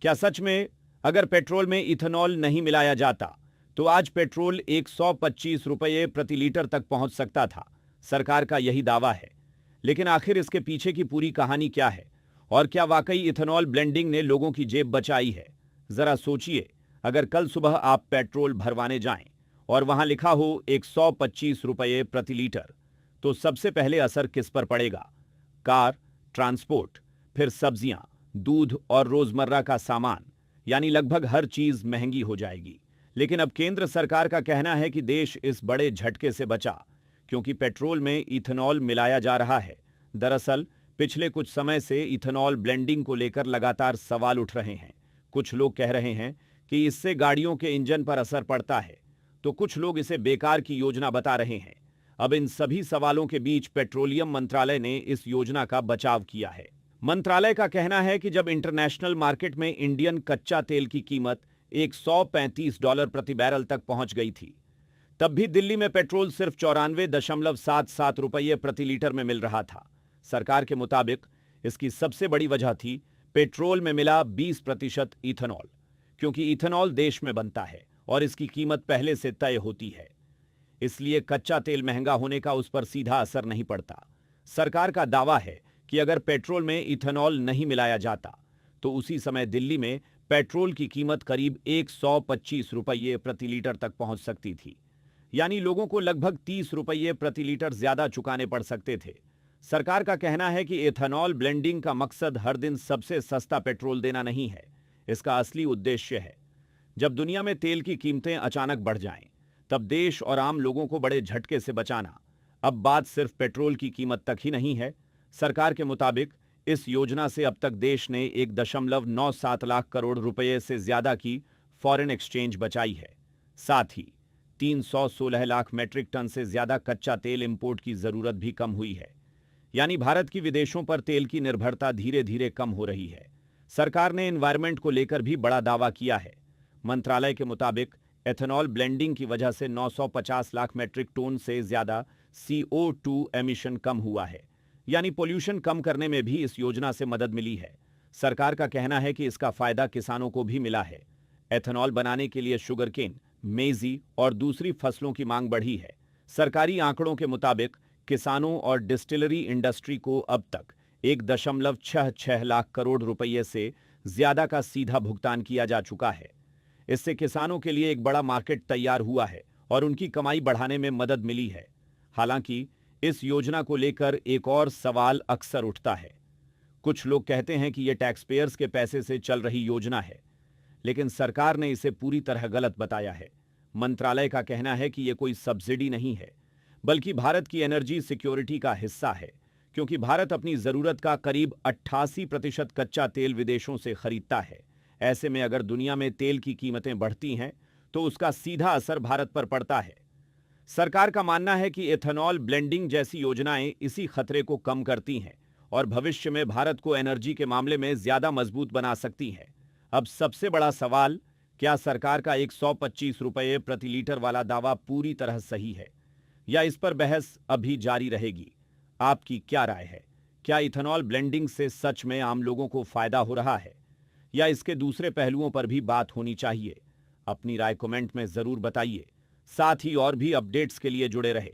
क्या सच में अगर पेट्रोल में इथेनॉल नहीं मिलाया जाता तो आज पेट्रोल 125 रुपये प्रति लीटर तक पहुंच सकता था? सरकार का यही दावा है। लेकिन आखिर इसके पीछे की पूरी कहानी क्या है और क्या वाकई इथेनॉल ब्लेंडिंग ने लोगों की जेब बचाई है? जरा सोचिए, अगर कल सुबह आप पेट्रोल भरवाने जाएं और वहां लिखा हो 125 रुपये प्रति लीटर, तो सबसे पहले असर किस पर पड़ेगा? कार, ट्रांसपोर्ट, फिर सब्जियां, दूध और रोजमर्रा का सामान, यानी लगभग हर चीज महंगी हो जाएगी। लेकिन अब केंद्र सरकार का कहना है कि देश इस बड़े झटके से बचा क्योंकि पेट्रोल में इथेनॉल मिलाया जा रहा है। दरअसल पिछले कुछ समय से इथेनॉल ब्लेंडिंग को लेकर लगातार सवाल उठ रहे हैं। कुछ लोग कह रहे हैं कि इससे गाड़ियों के इंजन पर असर पड़ता है, तो कुछ लोग इसे बेकार की योजना बता रहे हैं। अब इन सभी सवालों के बीच पेट्रोलियम मंत्रालय ने इस योजना का बचाव किया है। मंत्रालय का कहना है कि जब इंटरनेशनल मार्केट में इंडियन कच्चा तेल की कीमत $135 प्रति बैरल तक पहुंच गई थी, तब भी दिल्ली में पेट्रोल सिर्फ 94.77 रुपये प्रति लीटर में मिल रहा था। सरकार के मुताबिक इसकी सबसे बड़ी वजह थी पेट्रोल में मिला 20% इथेनॉल, क्योंकि इथेनॉल देश में बनता है और इसकी कीमत पहले से तय होती है। इसलिए कच्चा तेल महंगा होने का उस पर सीधा असर नहीं पड़ता। सरकार का दावा है कि अगर पेट्रोल में इथेनॉल नहीं मिलाया जाता तो उसी समय दिल्ली में पेट्रोल की कीमत करीब 125 रुपये प्रति लीटर तक पहुंच सकती थी, यानी लोगों को लगभग 30 रुपये प्रति लीटर ज्यादा चुकाने पड़ सकते थे। सरकार का कहना है कि इथेनॉल ब्लेंडिंग का मकसद हर दिन सबसे सस्ता पेट्रोल देना नहीं है। इसका असली उद्देश्य है जब दुनिया में तेल की कीमतें अचानक बढ़ जाएं, तब देश और आम लोगों को बड़े झटके से बचाना। अब बात सिर्फ पेट्रोल की कीमत तक ही नहीं है। सरकार के मुताबिक इस योजना से अब तक देश ने 1.97 लाख करोड़ रुपए से ज्यादा की फॉरेन एक्सचेंज बचाई है। साथ ही 316 लाख मैट्रिक टन से ज्यादा कच्चा तेल इंपोर्ट की जरूरत भी कम हुई है, यानी भारत की विदेशों पर तेल की निर्भरता धीरे धीरे कम हो रही है। सरकार ने एनवायरमेंट को लेकर भी बड़ा दावा किया है। मंत्रालय के मुताबिक एथेनॉल ब्लेंडिंग की वजह से 950 लाख मैट्रिक टन से ज्यादा CO2 एमिशन कम हुआ है, यानी पोल्यूशन कम करने में भी इस योजना से मदद मिली है। सरकार का कहना है कि इसका फायदा किसानों को भी मिला है। एथेनॉल बनाने के लिए शुगरकेन, मेजी और दूसरी फसलों की मांग बढ़ी है। सरकारी आंकड़ों के मुताबिक किसानों और डिस्टिलरी इंडस्ट्री को अब तक 1.66 लाख करोड़ रुपये से ज्यादा का सीधा भुगतान किया जा चुका है। इससे किसानों के लिए एक बड़ा मार्केट तैयार हुआ है और उनकी कमाई बढ़ाने में मदद मिली है। हालांकि इस योजना को लेकर एक और सवाल अक्सर उठता है। कुछ लोग कहते हैं कि यह टैक्स पेयर्स के पैसे से चल रही योजना है, लेकिन सरकार ने इसे पूरी तरह गलत बताया है। मंत्रालय का कहना है कि यह कोई सब्सिडी नहीं है, बल्कि भारत की एनर्जी सिक्योरिटी का हिस्सा है, क्योंकि भारत अपनी जरूरत का करीब 88% कच्चा तेल विदेशों से खरीदता है। ऐसे में अगर दुनिया में तेल की कीमतें बढ़ती हैं तो उसका सीधा असर भारत पर पड़ता है। सरकार का मानना है कि एथेनॉल ब्लेंडिंग जैसी योजनाएं इसी खतरे को कम करती हैं और भविष्य में भारत को एनर्जी के मामले में ज्यादा मजबूत बना सकती हैं। अब सबसे बड़ा सवाल, क्या सरकार का 125 रुपये प्रति लीटर वाला दावा पूरी तरह सही है या इस पर बहस अभी जारी रहेगी? आपकी क्या राय है? क्या इथेनॉल ब्लेंडिंग से सच में आम लोगों को फायदा हो रहा है या इसके दूसरे पहलुओं पर भी बात होनी चाहिए? अपनी राय कमेंट में जरूर बताइए। साथ ही और भी अपडेट्स के लिए जुड़े रहे।